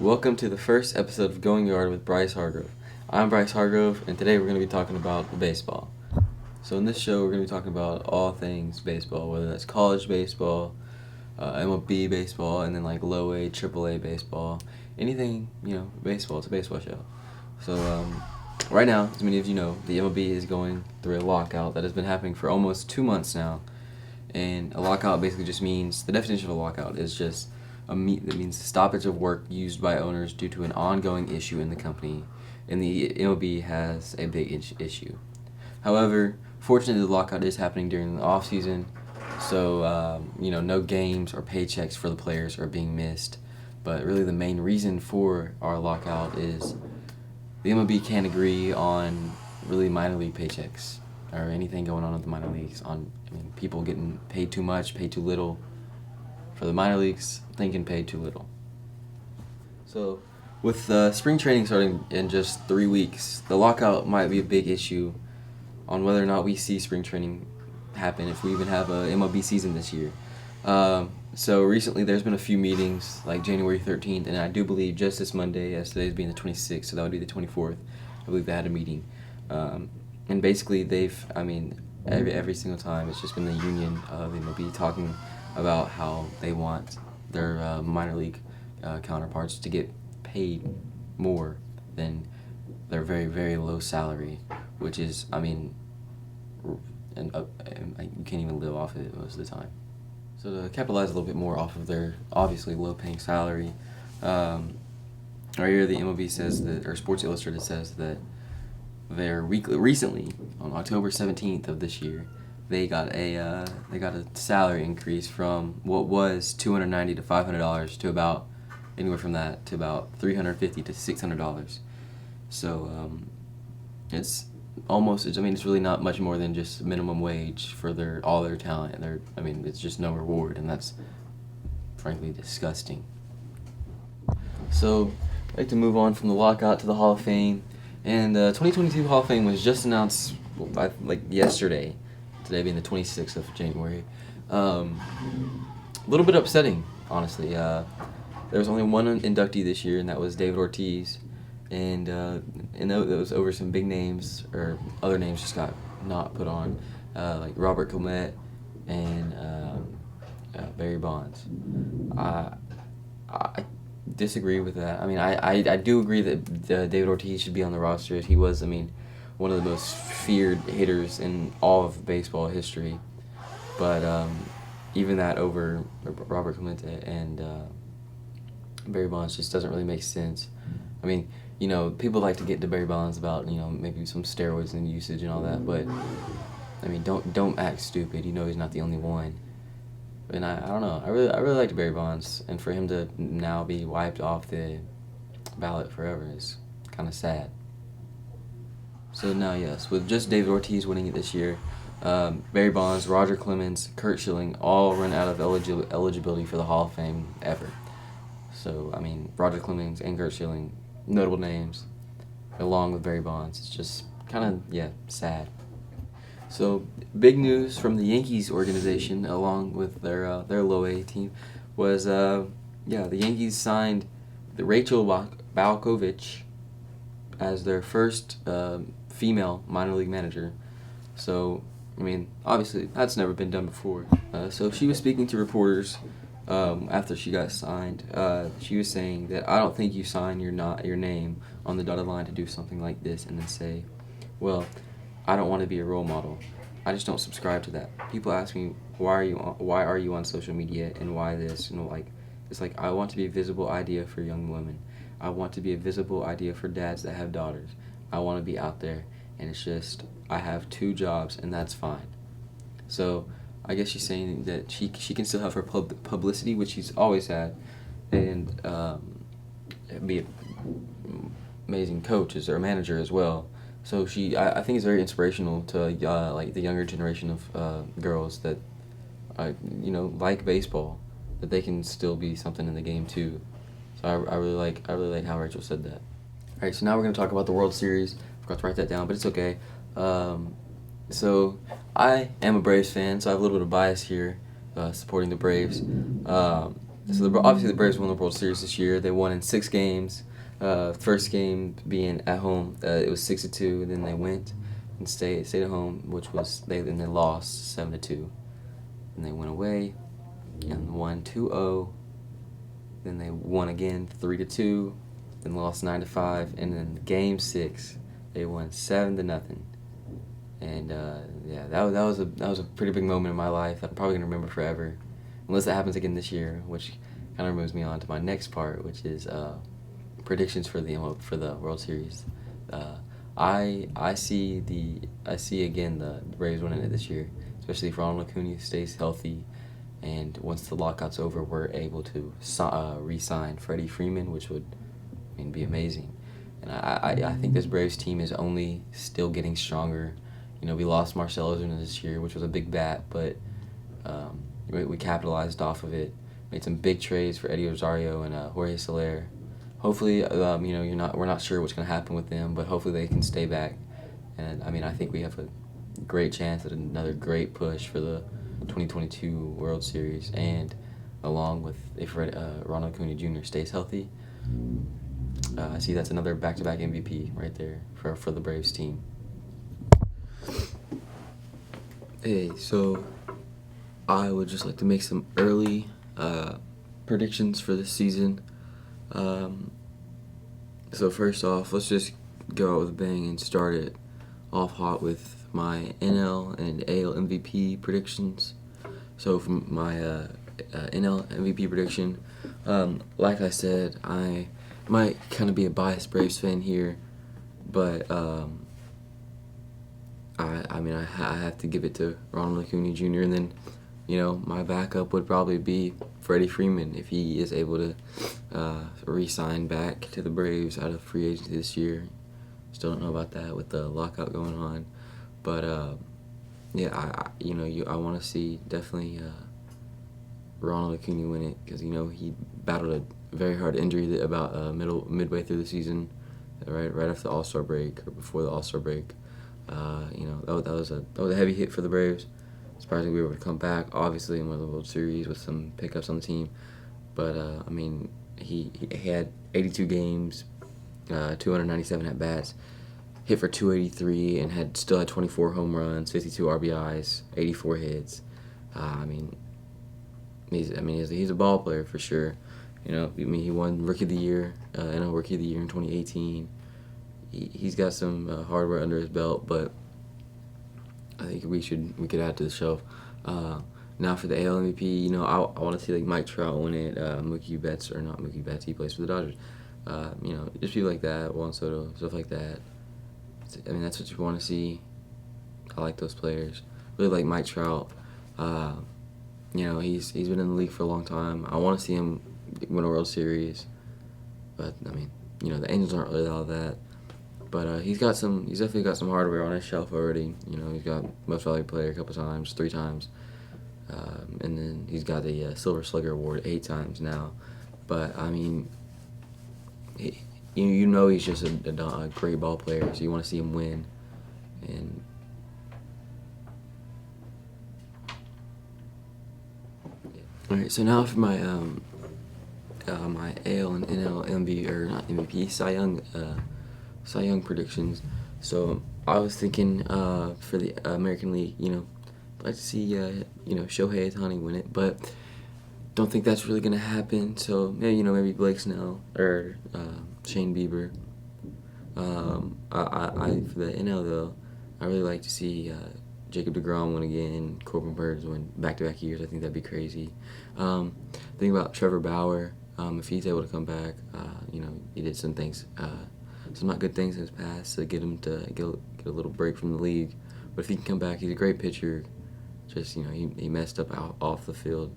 Welcome to the first episode of Going Yard with Bryce Hargrove. I'm Bryce Hargrove, and today we're going to be talking about baseball. So in this show, we're going to be talking about all things baseball, whether that's college baseball, MLB baseball, and then like low A, triple A baseball, anything, baseball. It's a baseball show. So right now, as many of you know, the MLB is going through a lockout that has been happening for almost 2 months now. And a lockout basically just means, the definition of a lockout is just that means stoppage of work used by owners due to an ongoing issue in the company, and the MLB has a big issue. However, fortunately, the lockout is happening during the off season, so no games or paychecks for the players are being missed. But really, the main reason for our lockout is the MLB can't agree on really minor league paychecks or anything going on with the minor leagues. People getting paid too much, paid too little. For the minor leagues, thinking paid too little. So, with spring training starting in just 3 weeks, the lockout might be a big issue on whether or not we see spring training happen, if we even have a MLB season this year. So recently there's been a few meetings, like January 13th, and I do believe just this Monday, as today's being the 26th, so that would be the 24th, I believe they had a meeting. And basically every single time it's just been the union of MLB talking about how they want their minor league counterparts to get paid more than their very, very low salary, which is, you can't even live off of it most of the time. So to capitalize a little bit more off of their obviously low-paying salary, right here the MLB says that, or Sports Illustrated says that recently, on October 17th of this year, they got a salary increase from what was $290 to $500 to about anywhere from that to about $350 to $600. So it's really not much more than just minimum wage for all their talent. It's just no reward, and that's frankly disgusting. So I'd like to move on from the lockout to the Hall of Fame, and the 2022 Hall of Fame was just announced yesterday. Today being the 26th of January. A little bit upsetting, honestly. There was only one inductee this year, and that was David Ortiz. And it was over some big names, or other names just got not put on, like Robert Clement and Barry Bonds. I disagree with that. I do agree that David Ortiz should be on the roster. He was, one of the most feared hitters in all of baseball history. But even that over Robert Clemente and Barry Bonds just doesn't really make sense. People like to get to Barry Bonds about, maybe some steroids and usage and all that, but, don't act stupid. He's not the only one. And I don't know. I really liked Barry Bonds, and for him to now be wiped off the ballot forever is kind of sad. So now, yes, with just David Ortiz winning it this year, Barry Bonds, Roger Clemens, Curt Schilling all run out of eligibility for the Hall of Fame ever. So, Roger Clemens and Curt Schilling, notable names, along with Barry Bonds. It's just kind of, sad. So, big news from the Yankees organization, along with their low A team, was, the Yankees signed Rachel Balkovich as their first female minor league manager. So, obviously, that's never been done before. So she was speaking to reporters after she got signed. She was saying that, I don't think you sign your name on the dotted line to do something like this and then say, well, I don't want to be a role model. I just don't subscribe to that. People ask me, why are you on social media and why this? It's like, I want to be a visible idea for young women. I want to be a visible idea for dads that have daughters. I want to be out there, and it's just, I have 2 jobs, and that's fine. So I guess she's saying that she can still have her publicity, which she's always had, and be an amazing coach or manager as well. So I think it's very inspirational to the younger generation of girls that like baseball, that they can still be something in the game too. So I really like how Rachel said that. All right, so now we're going to talk about the World Series. I forgot to write that down, but it's okay. So I am a Braves fan, so I have a little bit of bias here, supporting the Braves. So obviously the Braves won the World Series this year. They won in 6 games. First game being at home, it was 6-2. Then they went and stayed at home, which was they lost 7-2. Then they went away and won 2-0. Then they won again 3-2. Then lost 9-5. And then Game 6, they won 7-0. And yeah, that was a pretty big moment in my life that I'm probably gonna remember forever, unless that happens again this year, which kind of moves me on to my next part, which is predictions for the World Series. I see again the Braves winning it this year, especially if Ronald Acuna stays healthy, and once the lockout's over, we're able to re-sign Freddie Freeman, which would be amazing. And I think this Braves team is only still getting stronger. We lost Marcell Ozuna this year, which was a big bat, but we capitalized off of it. Made some big trades for Eddie Rosario and Jorge Soler. Hopefully, we're not sure what's going to happen with them, but hopefully they can stay back. And I think we have a great chance at another great push for the 2022 World Series. And along with if Ronald Acuna Jr. stays healthy, I see that's another back-to-back MVP right there for the Braves team. Hey, so I would just like to make some early predictions for this season. So first off, let's just go out with a bang and start it off hot with my NL and AL MVP predictions. So for my NL MVP prediction, like I said, I might kind of be a biased Braves fan here, but I have to give it to Ronald Acuna Jr. And then, my backup would probably be Freddie Freeman if he is able to re-sign back to the Braves out of free agency this year. Still don't know about that with the lockout going on, but yeah, I want to see definitely Ronald Acuna win it because he battled a very hard injury about midway through the season, right after the All-Star break or before the All-Star break. That was a heavy hit for the Braves. Surprisingly, we were able to come back, obviously, and win the World Series with some pickups on the team. But, he had 82 games, 297 at-bats, hit for 283, and still had 24 home runs, 52 RBIs, 84 hits. He's a ball player for sure. He won Rookie of the Year, NL Rookie of the Year in 2018. He's got some hardware under his belt, but I think we could add to the shelf. Now for the AL MVP, I want to see Mike Trout win it, Mookie Betts, or not Mookie Betts, he plays for the Dodgers. Just people like that, Juan Soto, stuff like that. That's what you want to see. I like those players. Really like Mike Trout. He's been in the league for a long time. I want to see him win a World Series, but the Angels aren't really all that. But he's definitely got some hardware on his shelf already. He's got Most Valuable Player a couple times, 3 times, and then he's got the Silver Slugger Award 8 times now. But he's just a great ball player, so you want to see him win. And yeah. All right, so now for my my AL and NL MVP, or not MVP, Cy Young predictions. So I was thinking for the American League, I'd like to see Shohei Ohtani win it, but don't think that's really gonna happen. So maybe Blake Snell or Shane Bieber. I for the NL though, I really like to see Jacob deGrom win again, Corbin Burns win back-to-back years. I think that'd be crazy. Think about Trevor Bauer. If he's able to come back, he did some things. Some not good things in his past to get him to get a little break from the league. But if he can come back, he's a great pitcher. Just, he messed up off the field.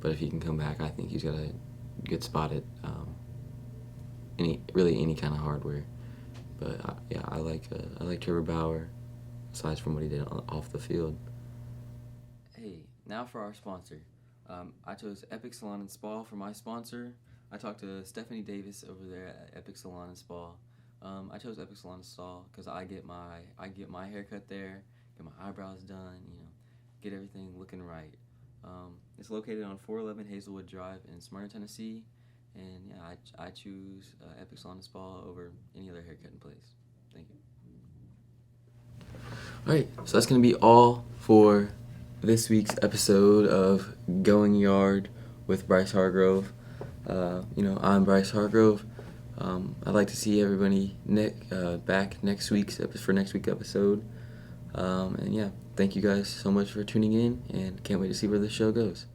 But if he can come back, I think he's got a good spot at any kind of hardware. But, I like Trevor Bauer, aside from what he did off the field. Hey, now for our sponsor. I chose Epic Salon and Spa for my sponsor. I talked to Stephanie Davis over there at Epic Salon and Spa. I chose Epic Salon and Spa because I get my haircut there, get my eyebrows done, get everything looking right. It's located on 411 Hazelwood Drive in Smyrna, Tennessee. And yeah, I choose Epic Salon Spa over any other haircutting place. Thank you. Alright, so that's going to be all for this week's episode of Going Yard with Bryce Hargrove. I'm Bryce Hargrove. I'd like to see everybody back for next week's episode. And yeah, thank you guys so much for tuning in, and can't wait to see where this show goes.